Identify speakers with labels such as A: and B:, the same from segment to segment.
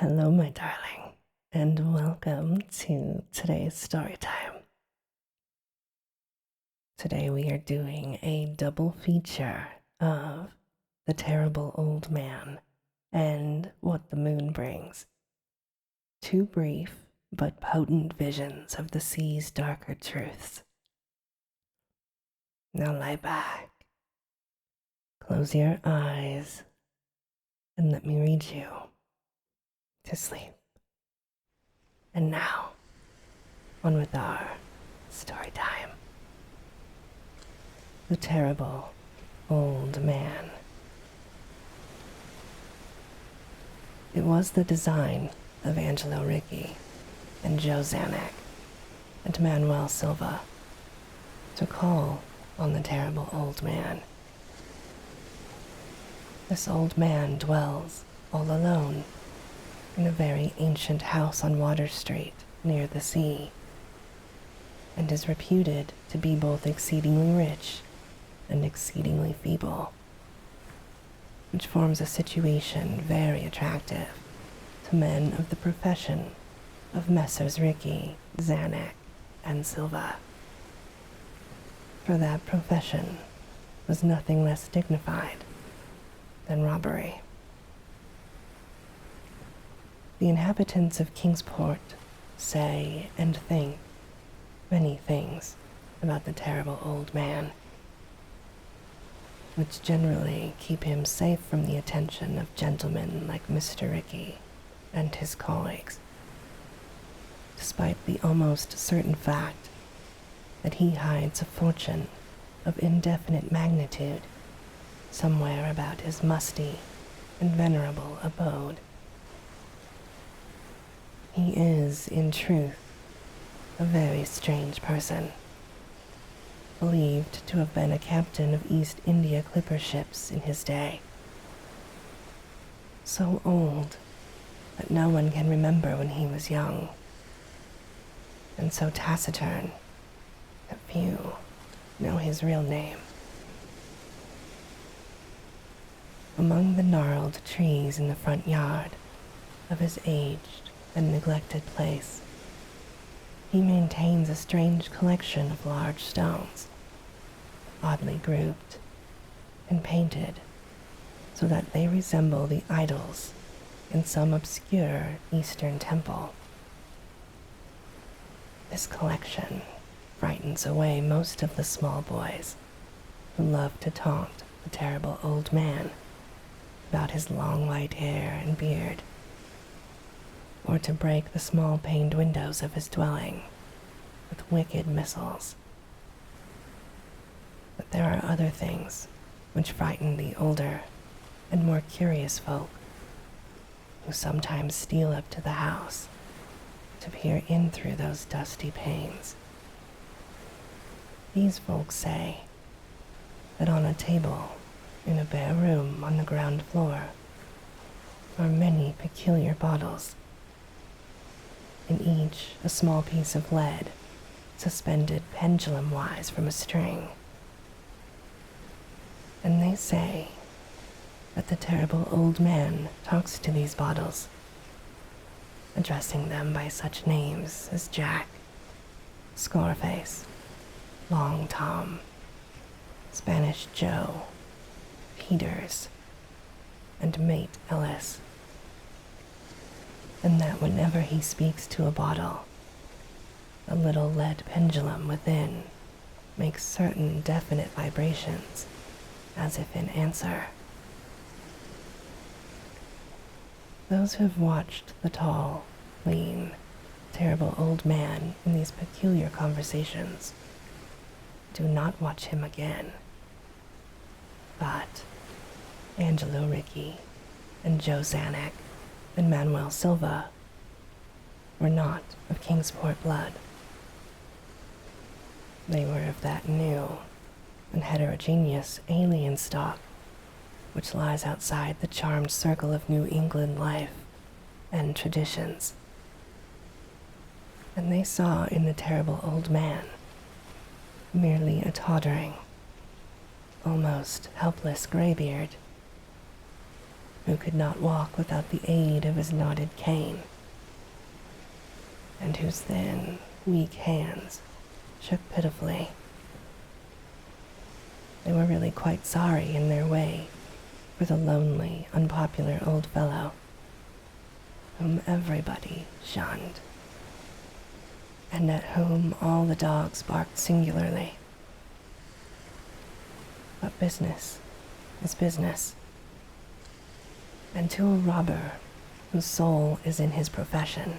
A: Hello, my darling, and welcome to today's story time. Today we are doing a double feature of The Terrible Old Man and What the Moon Brings. Two brief but potent visions of the sea's darker truths. Now lie back, close your eyes, and let me read you to sleep. And now, on with our story time. The Terrible Old Man. It was the design of Angelo Ricci and Joe Zanuck and Manuel Silva to call on the Terrible Old Man. This old man dwells all alone in a very ancient house on Water Street near the sea, and is reputed to be both exceedingly rich and exceedingly feeble, which forms a situation very attractive to men of the profession of Messrs. Ricci, Zanuck, and Silva. For that profession was nothing less dignified than robbery. The inhabitants of Kingsport say and think many things about the terrible old man, which generally keep him safe from the attention of gentlemen like Mr. Ricci and his colleagues, despite the almost certain fact that he hides a fortune of indefinite magnitude somewhere about his musty and venerable abode. He is, in truth, a very strange person, believed to have been a captain of East India clipper ships in his day. So old that no one can remember when he was young, and so taciturn that few know his real name. Among the gnarled trees in the front yard of his aged and neglected place, he maintains a strange collection of large stones, oddly grouped and painted so that they resemble the idols in some obscure Eastern temple. This collection frightens away most of the small boys who love to taunt the terrible old man about his long white hair and beard, or to break the small paned windows of his dwelling with wicked missiles. But there are other things which frighten the older and more curious folk, who sometimes steal up to the house to peer in through those dusty panes. These folks say that on a table in a bare room on the ground floor are many peculiar bottles, in each a small piece of lead suspended pendulum-wise from a string. And they say that the terrible old man talks to these bottles, addressing them by such names as Jack, Scarface, Long Tom, Spanish Joe, Peters, and Mate Ellis, and that whenever he speaks to a bottle, the little lead pendulum within makes certain definite vibrations as if in answer. Those who have watched the tall, lean, terrible old man in these peculiar conversations do not watch him again. But Angelo Ricci and Joe Zanuck and Manuel Silva were not of Kingsport blood. They were of that new and heterogeneous alien stock which lies outside the charmed circle of New England life and traditions. And they saw in the terrible old man merely a tottering, almost helpless graybeard, who who could not walk without the aid of his knotted cane, and whose thin, weak hands shook pitifully. They were really quite sorry in their way for the lonely, unpopular old fellow whom everybody shunned, and at whom all the dogs barked singularly. But business is business, and to a robber whose soul is in his profession,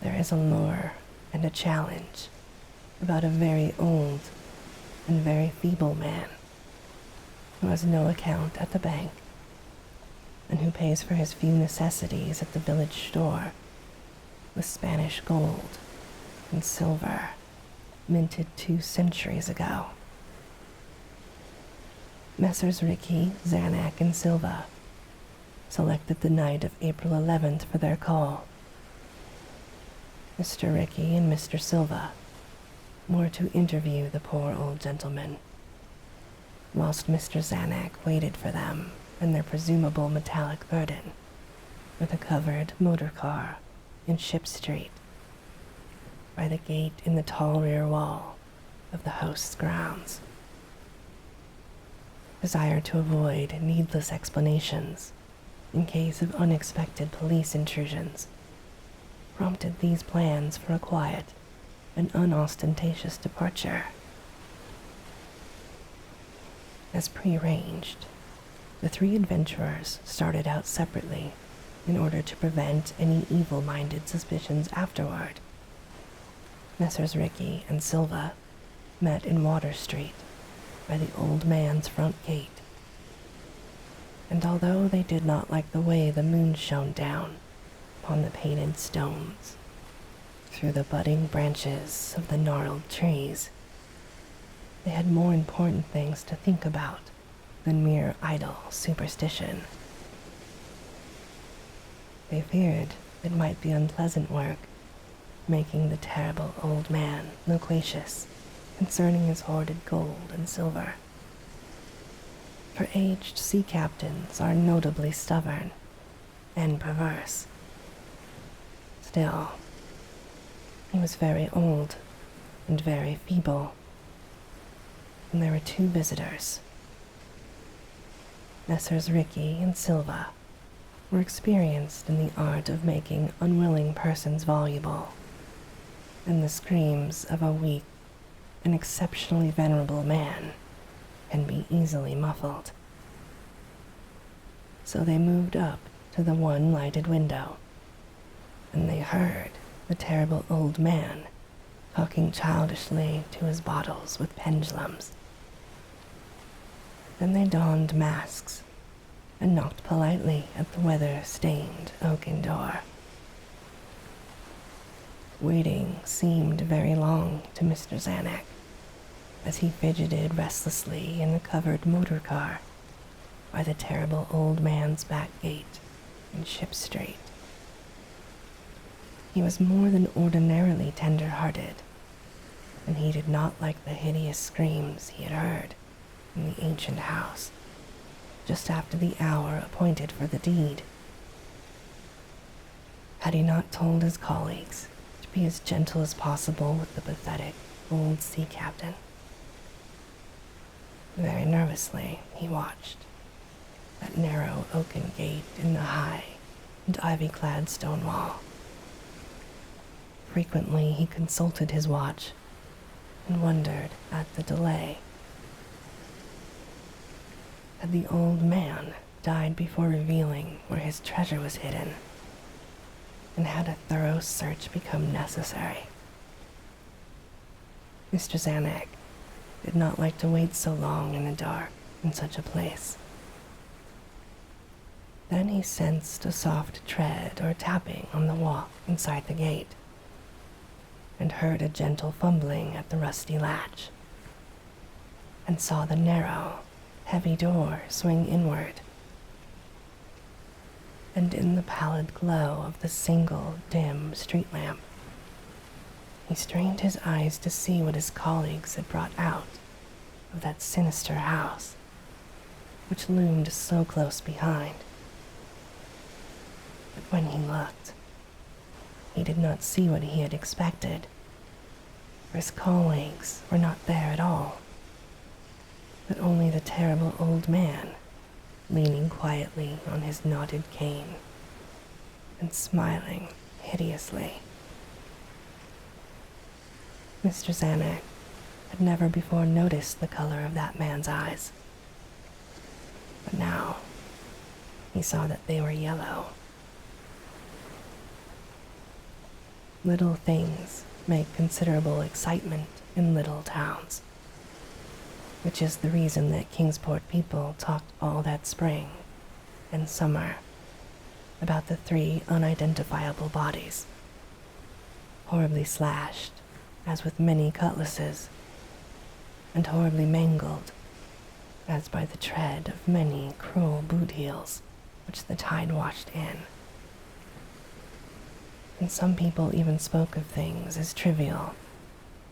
A: there is a lure and a challenge about a very old and very feeble man who has no account at the bank and who pays for his few necessities at the village store with Spanish gold and silver minted 2 centuries ago. Messrs. Ricky, Zanuck, and Silva selected the night of April 11th for their call. Mr. Ricky and Mr. Silva were to interview the poor old gentleman, whilst Mr. Zanuck waited for them and their presumable metallic burden with a covered motor car in Ship Street, by the gate in the tall rear wall of the host's grounds. Desire to avoid needless explanations in case of unexpected police intrusions prompted these plans for a quiet and unostentatious departure. As prearranged, the 3 adventurers started out separately in order to prevent any evil-minded suspicions afterward. Messrs. Ricky and Silva met in Water Street by the old man's front gate, and although they did not like the way the moon shone down upon the painted stones through the budding branches of the gnarled trees, they had more important things to think about than mere idle superstition. They feared it might be unpleasant work making the terrible old man loquacious concerning his hoarded gold and silver, for aged sea captains are notably stubborn and perverse. Still, he was very old and very feeble, and there were 2 visitors. Messrs. Ricky and Silva were experienced in the art of making unwilling persons voluble, and the screams of a weak and exceptionally venerable man can be easily muffled. So they moved up to the one lighted window, and they heard the terrible old man talking childishly to his bottles with pendulums. Then they donned masks and knocked politely at the weather-stained oaken door. Waiting seemed very long to Mr. Zanuck as he fidgeted restlessly in the covered motor car by the terrible old man's back gate in Ship Street. He was more than ordinarily tender-hearted, and he did not like the hideous screams he had heard in the ancient house just after the hour appointed for the deed. Had he not told his colleagues to be as gentle as possible with the pathetic old sea captain? Very nervously he watched that narrow oaken gate in the high and ivy-clad stone wall. Frequently he consulted his watch and wondered at the delay. Had the old man died before revealing where his treasure was hidden, and had a thorough search become necessary? Mr. Zanuck did not like to wait so long in the dark in such a place. Then he sensed a soft tread or tapping on the walk inside the gate, and heard a gentle fumbling at the rusty latch, and saw the narrow, heavy door swing inward. And in the pallid glow of the single dim street lamp, he strained his eyes to see what his colleagues had brought out of that sinister house. which loomed so close behind. But when he looked, he did not see what he had expected, for his colleagues were not there at all, but only the terrible old man leaning quietly on his knotted cane and smiling hideously. Mr. Zanuck had never before noticed the color of that man's eyes, but now he saw that they were yellow. Little things make considerable excitement in little towns, which is the reason that Kingsport people talked all that spring and summer about the 3 unidentifiable bodies, horribly slashed as with many cutlasses, and horribly mangled as by the tread of many cruel boot heels which the tide washed in. And some people even spoke of things as trivial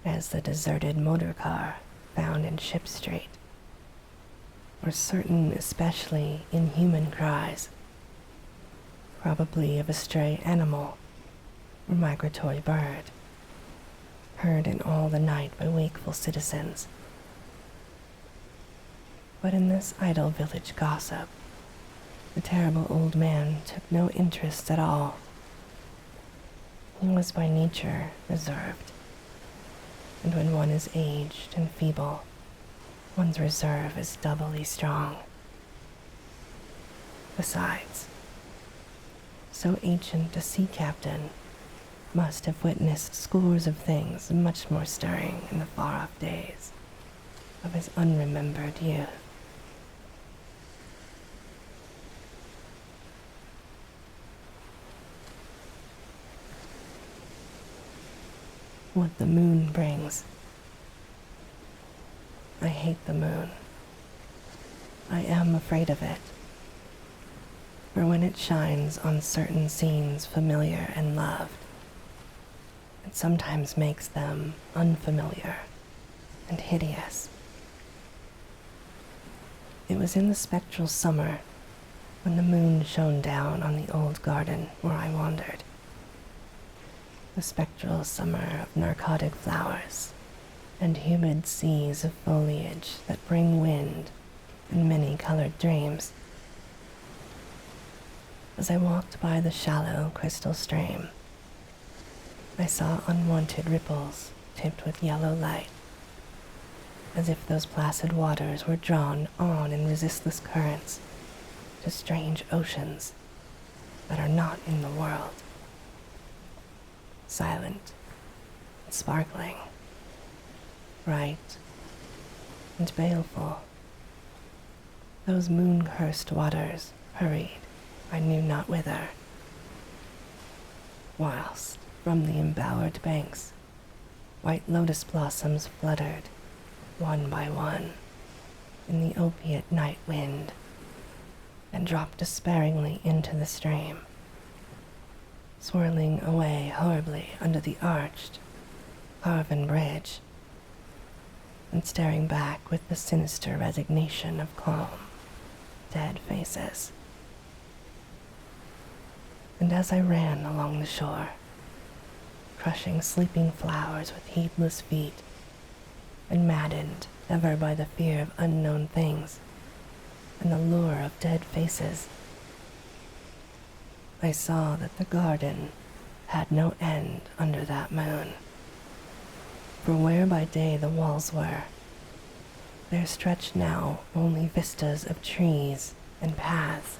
A: as the deserted motor car found in Ship Street, or certain especially inhuman cries, probably of a stray animal or migratory bird, heard in all the night by wakeful citizens. But in this idle village gossip, the terrible old man took no interest at all. He was by nature reserved, and when one is aged and feeble, one's reserve is doubly strong. Besides, so ancient a sea captain must have witnessed scores of things much more stirring in the far-off days of his unremembered youth. What the moon brings. I hate the moon. I am afraid of it. For when it shines on certain scenes familiar and loved, it sometimes makes them unfamiliar and hideous. It was in the spectral summer when the moon shone down on the old garden where I wandered. The spectral summer of narcotic flowers and humid seas of foliage that bring wind and many-colored dreams. As I walked by the shallow crystal stream, I saw unwanted ripples tipped with yellow light, as if those placid waters were drawn on in resistless currents to strange oceans that are not in the world. Silent and sparkling, bright and baleful, those moon-cursed waters hurried I knew not whither, whilst from the embowered banks white lotus blossoms fluttered one by one in the opiate night wind and dropped despairingly into the stream, swirling away horribly under the arched, carven bridge, and staring back with the sinister resignation of calm, dead faces. And as I ran along the shore, crushing sleeping flowers with heedless feet, and maddened ever by the fear of unknown things and the lure of dead faces, I saw that the garden had no end under that moon. For where by day the walls were, there stretched now only vistas of trees and paths,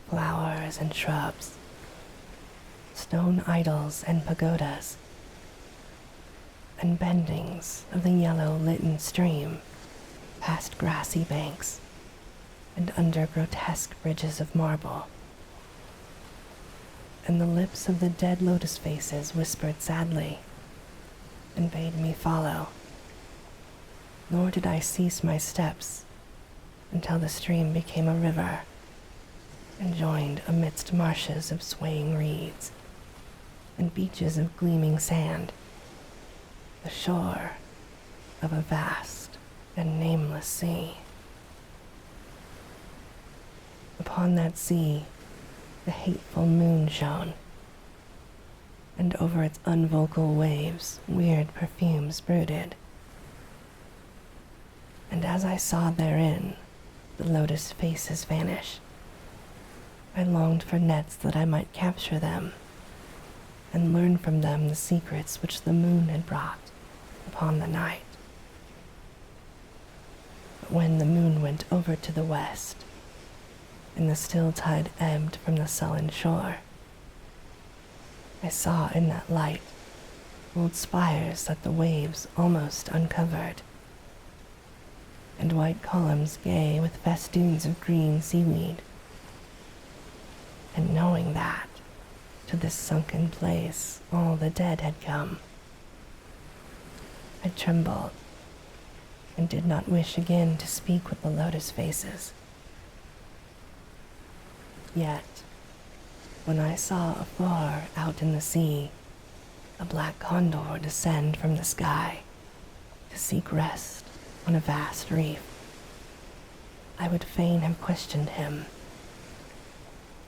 A: flowers and shrubs, stone idols and pagodas, and bendings of the yellow litten stream past grassy banks and under grotesque bridges of marble. And the lips of the dead lotus faces whispered sadly and bade me follow, nor did I cease my steps until the stream became a river and joined amidst marshes of swaying reeds and beaches of gleaming sand, the shore of a vast and nameless sea. upon that sea the hateful moon shone, and over its unvocal waves weird perfumes brooded. And as I saw therein the lotus faces vanish, I longed for nets that I might capture them, and learn from them the secrets which the moon had brought upon the night. But when the moon went over to the west, and the still tide ebbed from the sullen shore, I saw in that light old spires that the waves almost uncovered, and white columns gay with festoons of green seaweed. And knowing that to this sunken place all the dead had come, I trembled and did not wish again to speak with the lotus faces. Yet, when I saw afar out in the sea a black condor descend from the sky to seek rest on a vast reef, I would fain have questioned him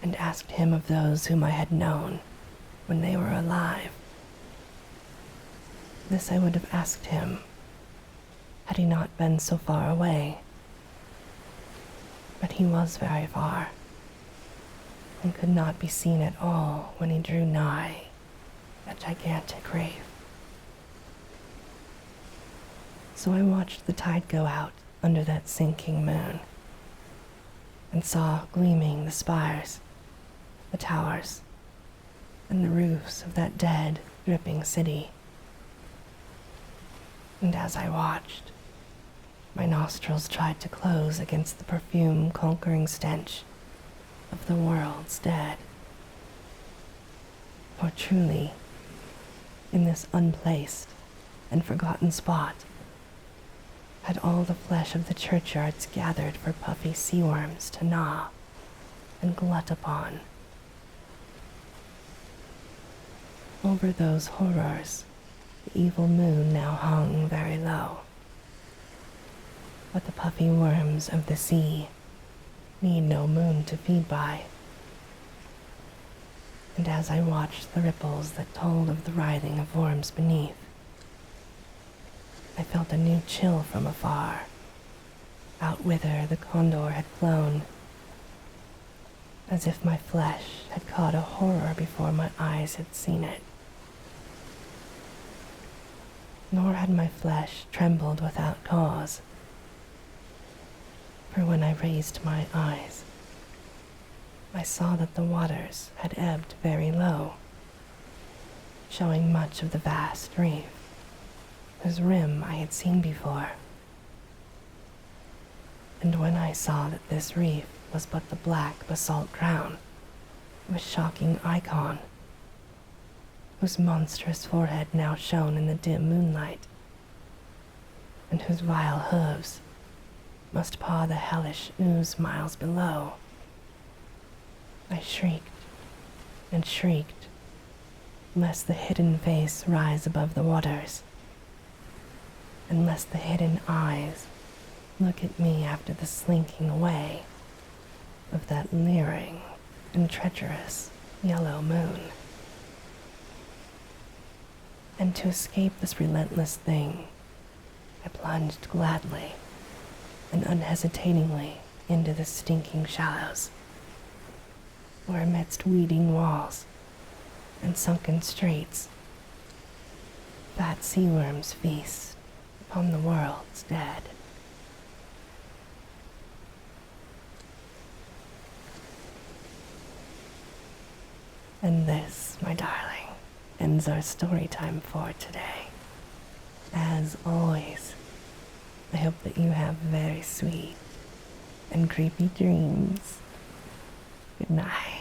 A: and asked him of those whom I had known when they were alive. This I would have asked him had he not been so far away. But he was very far, and could not be seen at all when he drew nigh that gigantic reef. So I watched the tide go out under that sinking moon, and saw gleaming the spires, the towers, and the roofs of that dead, dripping city. And as I watched, my nostrils tried to close against the perfume-conquering stench of the world's dead. For truly, in this unplaced and forgotten spot, had all the flesh of the churchyards gathered for puffy sea worms to gnaw and glut upon. Over those horrors, the evil moon now hung very low, but the puffy worms of the sea need no moon to feed by. And as I watched the ripples that told of the writhing of worms beneath, I felt a new chill from afar, out whither the condor had flown, as if my flesh had caught a horror before my eyes had seen it. Nor had my flesh trembled without cause, for when I raised my eyes, I saw that the waters had ebbed very low, showing much of the vast reef, whose rim I had seen before. And when I saw that this reef was but the black basalt crown of a shocking icon, whose monstrous forehead now shone in the dim moonlight, and whose vile hooves must paw the hellish ooze miles below, I shrieked and shrieked, lest the hidden face rise above the waters, and lest the hidden eyes look at me after the slinking away of that leering and treacherous yellow moon. And to escape this relentless thing, I plunged gladly and unhesitatingly into the stinking shallows, where amidst weeding walls and sunken streets, fat sea worms feast upon the world's dead. And this, my darling, ends our story time for today. As always, I hope that you have very sweet and creepy dreams. Good night.